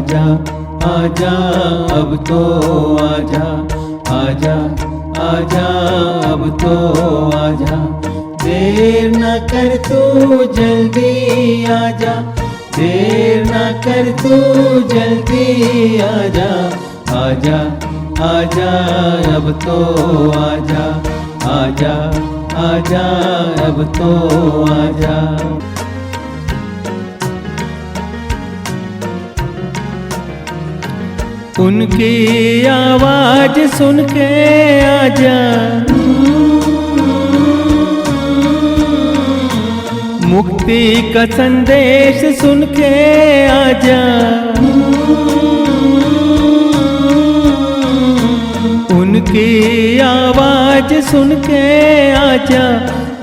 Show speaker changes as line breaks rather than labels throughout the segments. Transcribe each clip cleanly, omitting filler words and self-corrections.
आजा आजा अब तो आजा, आजा आजा अब तो आजा, देर न कर तू जल्दी आजा, देर न कर तू जल्दी आजा, आजा आजा अब तो आजा, आजा आजा अब तो आजा। उनकी आवाज सुन के आजा, मुक्ति का संदेश सुन के आजा, उनकी आवाज सुन के आजा,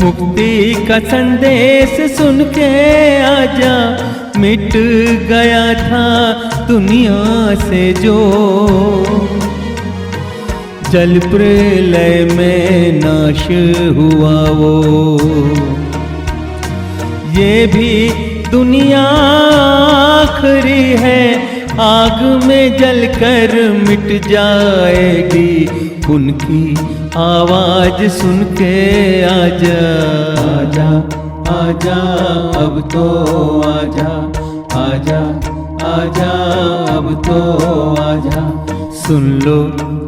मुक्ति का संदेश सुन के आजा। मिट गया था दुनिया से जो जल प्रलय में नाश हुआ वो, ये भी दुनिया आखिरी है, आग में जलकर मिट जाएगी। उनकी आवाज सुन के आजा, आजा आजा अब तो आजा, आजा आजा अब तो आजा। सुन लो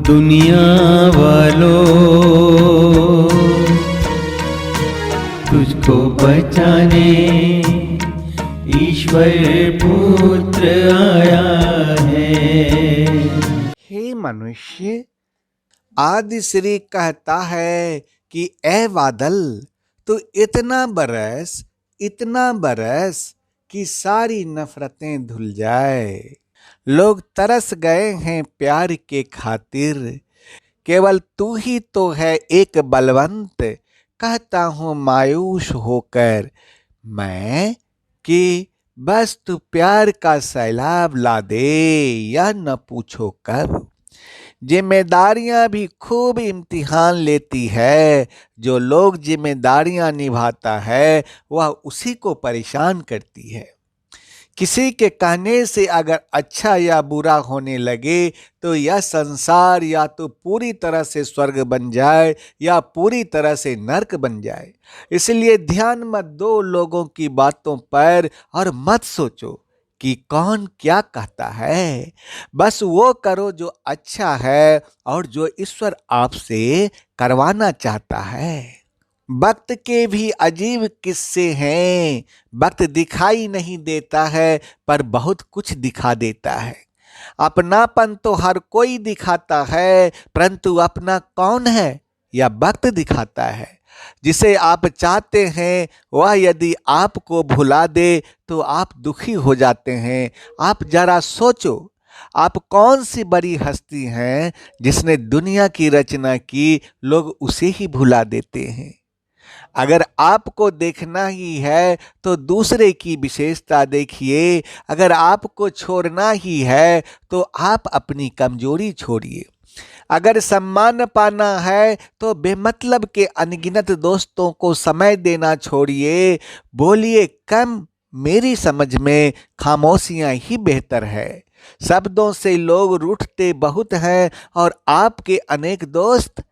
दुनिया वालों, तुझको बचाने ईश्वर पुत्र आया है।
हे मनुष्य, आदि श्री कहता है कि ए बादल, तू इतना बरस कि सारी नफरतें धुल जाए। लोग तरस गए हैं प्यार के खातिर, केवल तू ही तो है एक बलवंत। कहता हूँ मायूस होकर मैं कि बस तू प्यार का सैलाब ला दे, या न पूछो कब। जिम्मेदारियां भी खूब इम्तिहान लेती है, जो लोग जिम्मेदारियां निभाता है वह उसी को परेशान करती है। किसी के कहने से अगर अच्छा या बुरा होने लगे तो यह संसार या तो पूरी तरह से स्वर्ग बन जाए या पूरी तरह से नरक बन जाए। इसलिए ध्यान मत दो लोगों की बातों पर और मत सोचो कि कौन क्या कहता है। बस वो करो जो अच्छा है और जो ईश्वर आपसे करवाना चाहता है। वक्त के भी अजीब किस्से हैं। वक्त दिखाई नहीं देता है पर बहुत कुछ दिखा देता है। अपनापन तो हर कोई दिखाता है, परंतु अपना कौन है यह वक्त दिखाता है। जिसे आप चाहते हैं वह यदि आपको भुला दे तो आप दुखी हो जाते हैं। आप जरा सोचो, आप कौन सी बड़ी हस्ती हैं जिसने दुनिया की रचना की, लोग उसे ही भुला देते हैं। अगर आपको देखना ही है तो दूसरे की विशेषता देखिए। अगर आपको छोड़ना ही है तो आप अपनी कमजोरी छोड़िए। अगर सम्मान पाना है तो बेमतलब के अनगिनत दोस्तों को समय देना छोड़िए। बोलिए कम, मेरी समझ में खामोशियां ही बेहतर है। शब्दों से लोग रूठते बहुत हैं और आपके अनेक दोस्त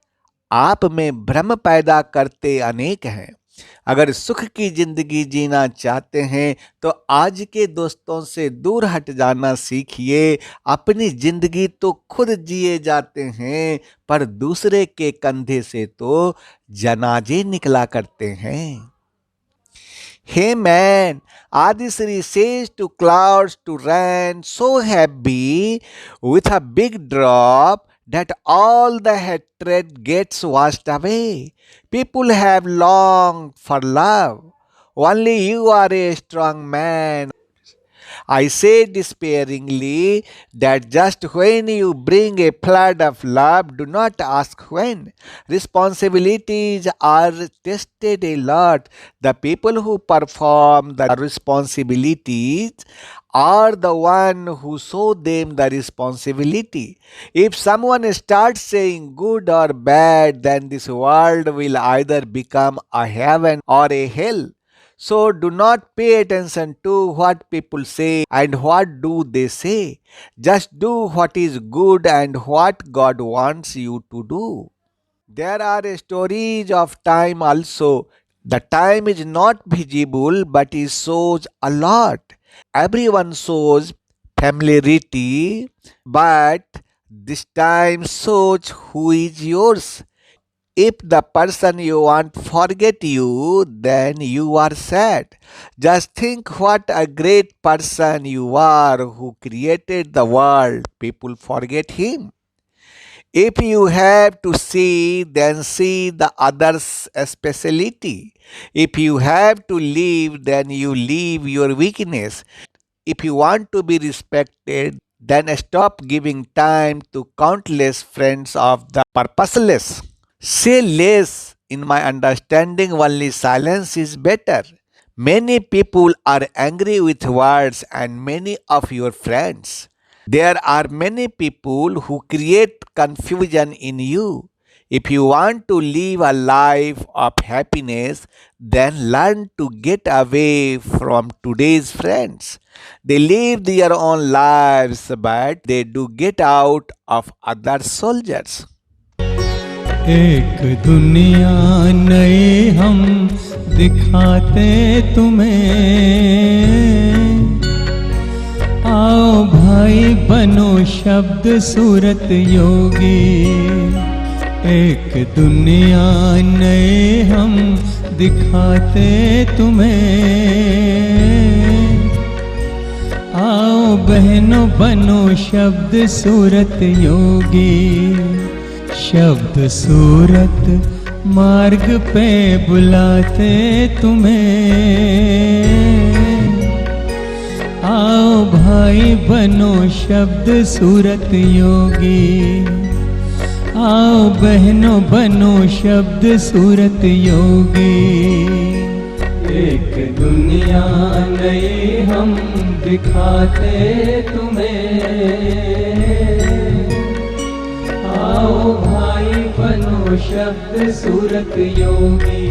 आप में भ्रम पैदा करते अनेक हैं। अगर सुख की जिंदगी जीना चाहते हैं तो आज के दोस्तों से दूर हट जाना सीखिए। अपनी जिंदगी तो खुद जिए जाते हैं पर दूसरे के कंधे से तो जनाजे निकला करते हैं। Hey man, Adisri says to clouds to rain so heavy with a big drop that all the hatred gets washed away. People have longed for love. Only you are a strong man. I say despairingly that just when you bring a flood of love, do not ask when. Responsibilities are tested a lot. The people who perform the responsibilities are the one who show them the responsibility. If someone starts saying good or bad, then this world will either become a heaven or a hell. So do not pay attention to what people say and what do they say. Just do what is good and what God wants you to do. There are stories of time also. The time is not visible but it shows a lot. Everyone shows familiarity, but this time shows who is yours. If the person you want forget you, then you are sad. Just think what a great person you are who created the world. People forget him. If you have to see, then see the other's speciality. If you have to leave, then you leave your weakness. If you want to be respected, then stop giving time to countless friends of the purposeless. Say less. In my understanding, only silence is better. Many people are angry with words and many of your friends. There are many people who create confusion in you. If you want to live a life of happiness, then learn to get away from today's friends. They live their own lives, but they do get out of other soldiers.
एक दुनिया नई हम दिखाते तुम्हें, आओ भाई बनो शब्द सूरत योगी। एक दुनिया नई हम दिखाते तुम्हें, आओ बहनों बनो शब्द सूरत योगी। शब्द सूरत मार्ग पे बुलाते तुम्हें, आओ भाई बनो शब्द सूरत योगी। आओ बहनों बनो शब्द सूरत योगी। एक दुनिया नई हम दिखाते तुम्हें, आओ भाई बनो शब्द सूरत योगी।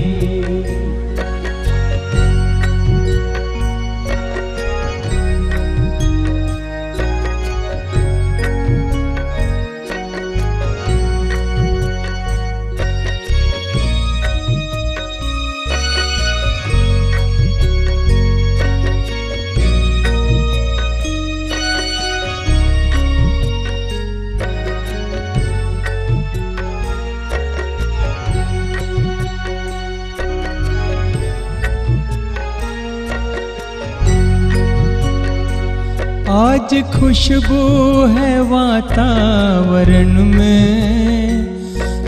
आज खुशबू है वातावरण में,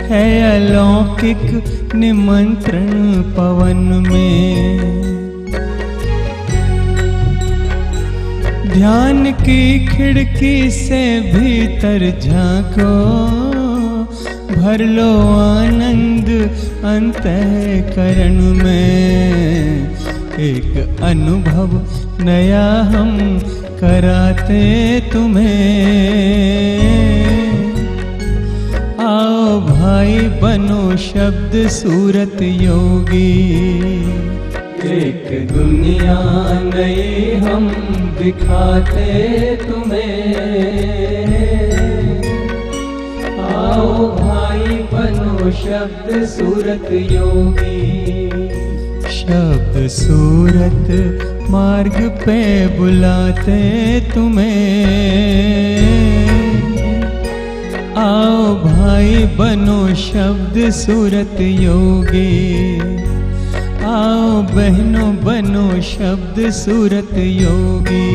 है अलौकिक निमंत्रण पवन में। ध्यान की खिड़की से भीतर झांको, भर लो आनंद अंतःकरण में। एक अनुभव नया हम कराते तुम्हें, आओ भाई बनो शब्द सूरत योगी। एक दुनिया नई हम दिखाते तुम्हें, आओ भाई बनो शब्द सूरत योगी। शब्द सूरत मार्ग पे बुलाते तुम्हें, आओ भाई बनो शब्द सूरत योगी। आओ बहनों बनो शब्द सूरत योगी।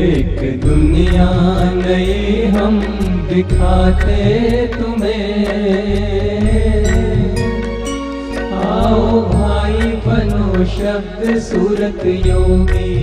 एक दुनिया नई हम दिखाते तुम्हें, आओ भाई बनो शब्द सूरत योगी।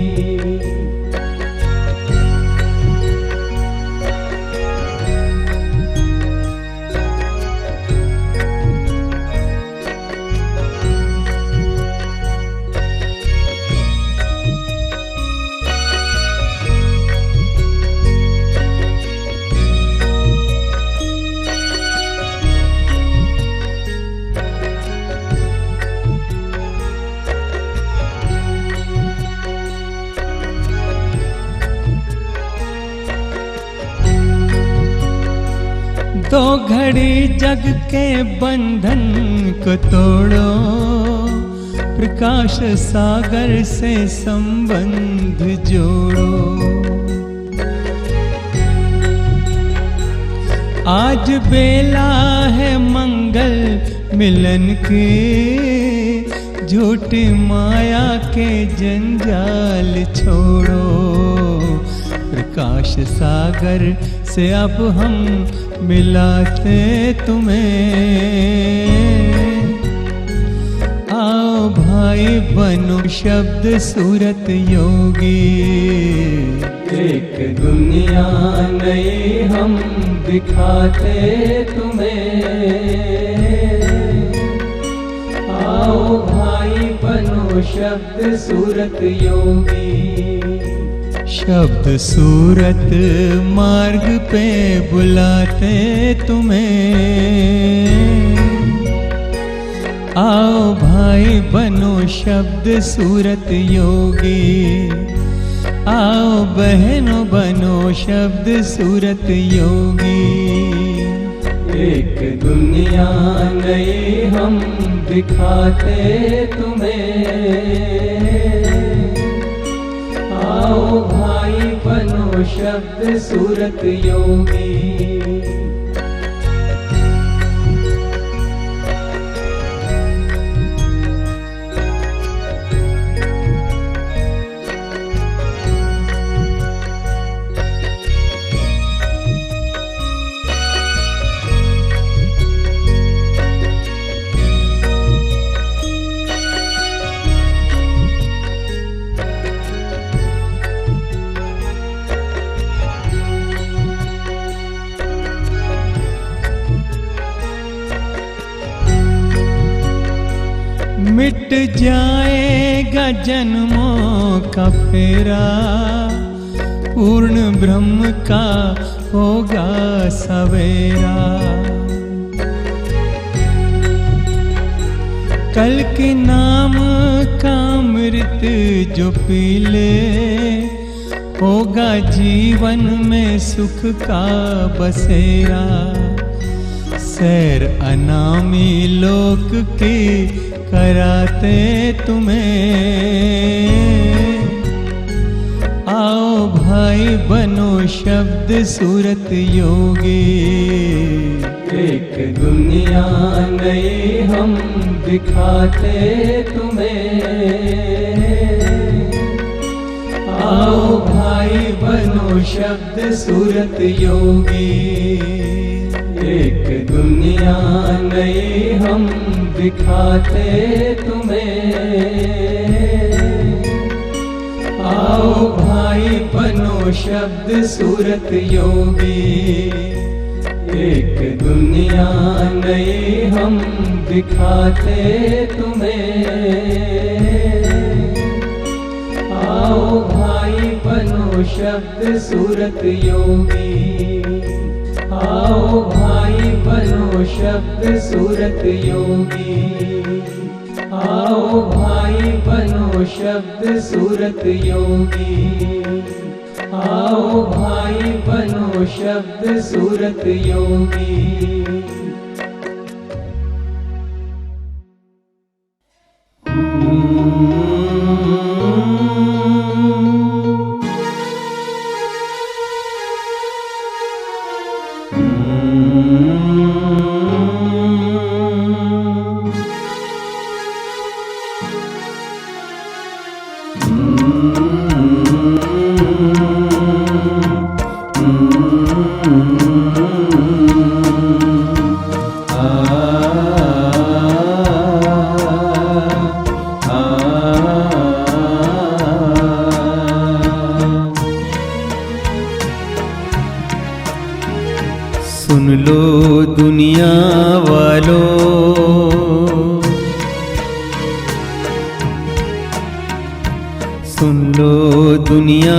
तो घड़ी जग के बंधन को तोड़ो, प्रकाश सागर से संबंध जोड़ो। आज बेला है मंगल मिलन की, झूठी माया के जंजाल छोड़ो। प्रकाश सागर से अब हम मिलाते तुम्हें, आओ भाई बनो शब्द सूरत योगी। एक दुनिया नई हम दिखाते तुम्हें, आओ भाई बनो शब्द सूरत योगी। शब्द सूरत मार्ग पे बुलाते तुम्हें, आओ भाई बनो शब्द सूरत योगी। आओ बहनों बनो शब्द सूरत योगी। एक दुनिया नई हम दिखाते तुम्हें, आओ भाई बनो शब्द सूरत योगी। मिट जाएगा जन्मों का फेरा, पूर्ण ब्रह्म का होगा सवेरा। कल के नाम का अमृत जो पी ले, होगा जीवन में सुख का बसेरा। सैर अनामी लोक की कराते तुम्हें, आओ भाई बनो शब्द सूरत योगी। एक दुनिया नई हम दिखाते तुम्हें, आओ भाई बनो शब्द सूरत योगी। एक दुनिया नई हम दिखाते तुम्हें, आओ भाई बनो शब्द सूरत योगी। एक दुनिया नई हम दिखाते तुम्हें, आओ भाई बनो शब्द सूरत योगी। आओ भाई बनो शब्द सूरत योगी। आओ भाई बनो शब्द सूरत योगी। आओ भाई बनो शब्द सूरत योगी। सुन लो दुनिया वालों, सुन लो दुनिया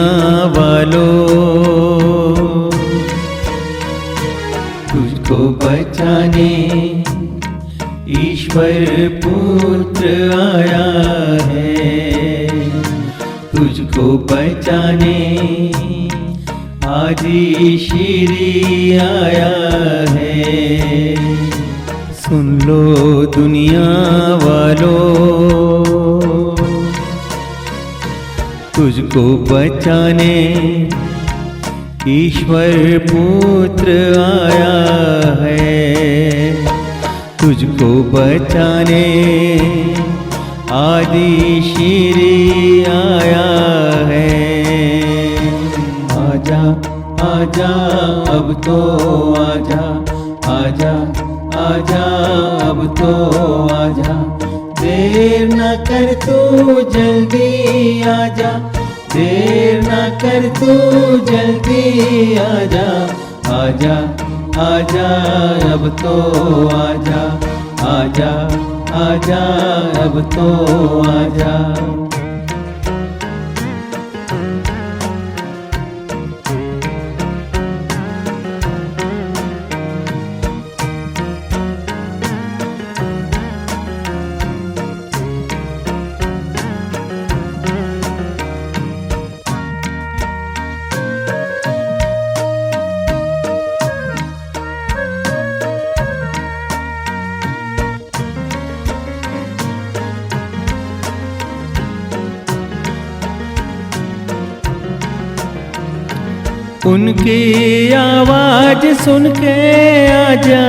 वालों, तुझको बचाने ईश्वर पुत्र आया है। तुझको बचाने आदि श्री आया है। सुन लो दुनिया वालों, तुझको बचाने ईश्वर पुत्र आया है। तुझको बचाने आदि श्री आया है। आजा आजा अब तो आजा, आजा आजा अब तो आजा, देर न कर तू जल्दी आजा, देर न कर तू जल्दी आजा, आजा आजा अब तो आजा, आजा आजा अब तो आजा। उनकी आवाज सुन के आजा,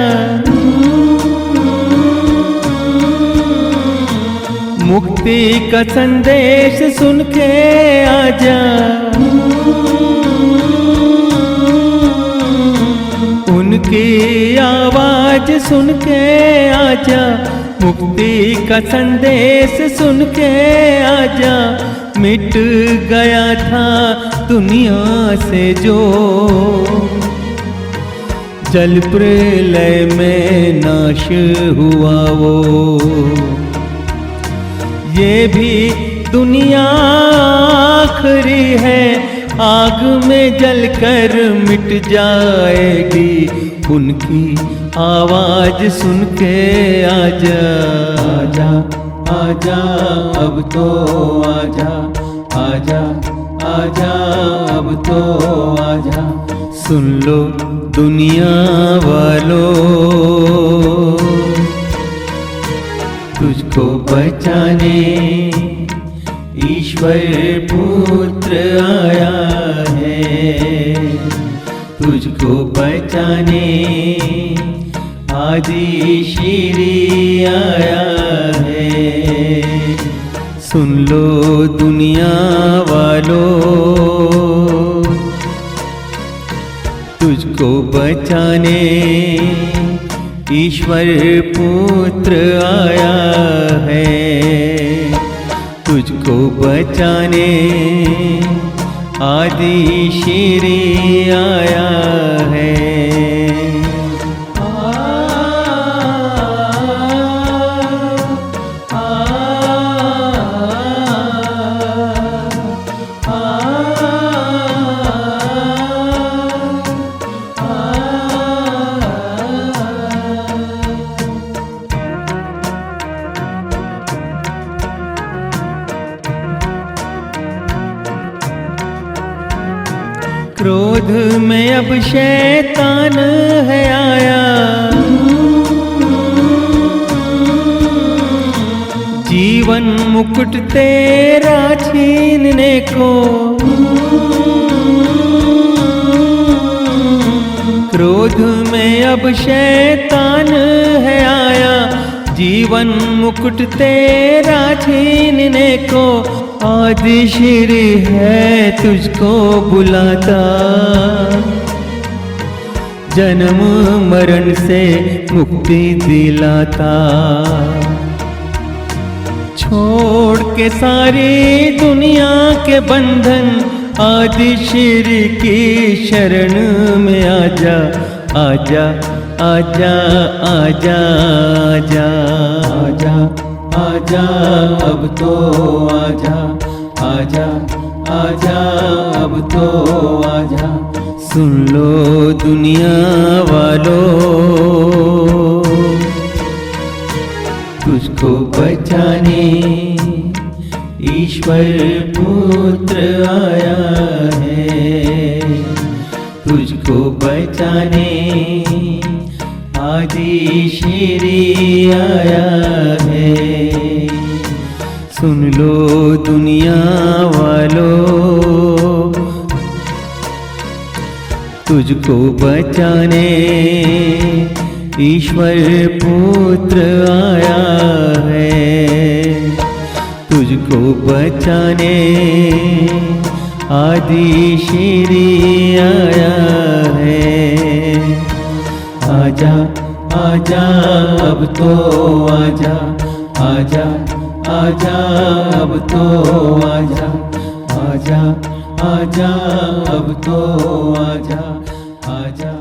मुक्ति का संदेश सुन के आजा। उनकी आवाज सुन के आजा, मुक्ति का संदेश सुन के आजा। मिट गया था दुनिया से जो जल प्रलय में नाश हुआ वो, ये भी दुनिया आखिरी है, आग में जलकर मिट जाएगी। उनकी आवाज सुन के आजा, आजा आजा अब तो आजा, आजा आजा अब तो आजा। सुन लो दुनिया वालों, तुझको बचाने ईश्वर पुत्र आया है। तुझको बचाने आदि श्री आया है। सुन लो दुनिया वालों, तुझको बचाने ईश्वर पुत्र आया है। तुझको बचाने आदि श्री आया है। क्रोध में अब शैतान है आया, जीवन मुकुट तेरा छीनने को। क्रोध में अब शैतान है आया, जीवन मुकुट तेरा छीनने को। आदि श्री है तुझको बुलाता, जन्म मरण से मुक्ति दिलाता। छोड़ के सारी दुनिया के बंधन, आदि श्री की शरण में आजा, आजा आजा आजा आजा आजा आजा अब तो आजा, आजा आजा अब तो आजा। सुन लो दुनिया वालों, तुझको बचाने ईश्वर पुत्र आया है। बचाने आदि श्री आया है। सुन लो दुनिया वालों, तुझको बचाने ईश्वर पुत्र आया है। तुझको बचाने आदि श्री आया है। आजा आजा अब तो आजा, आजा आजा अब तो आजा, आजा आजा अब तो आजा, आजा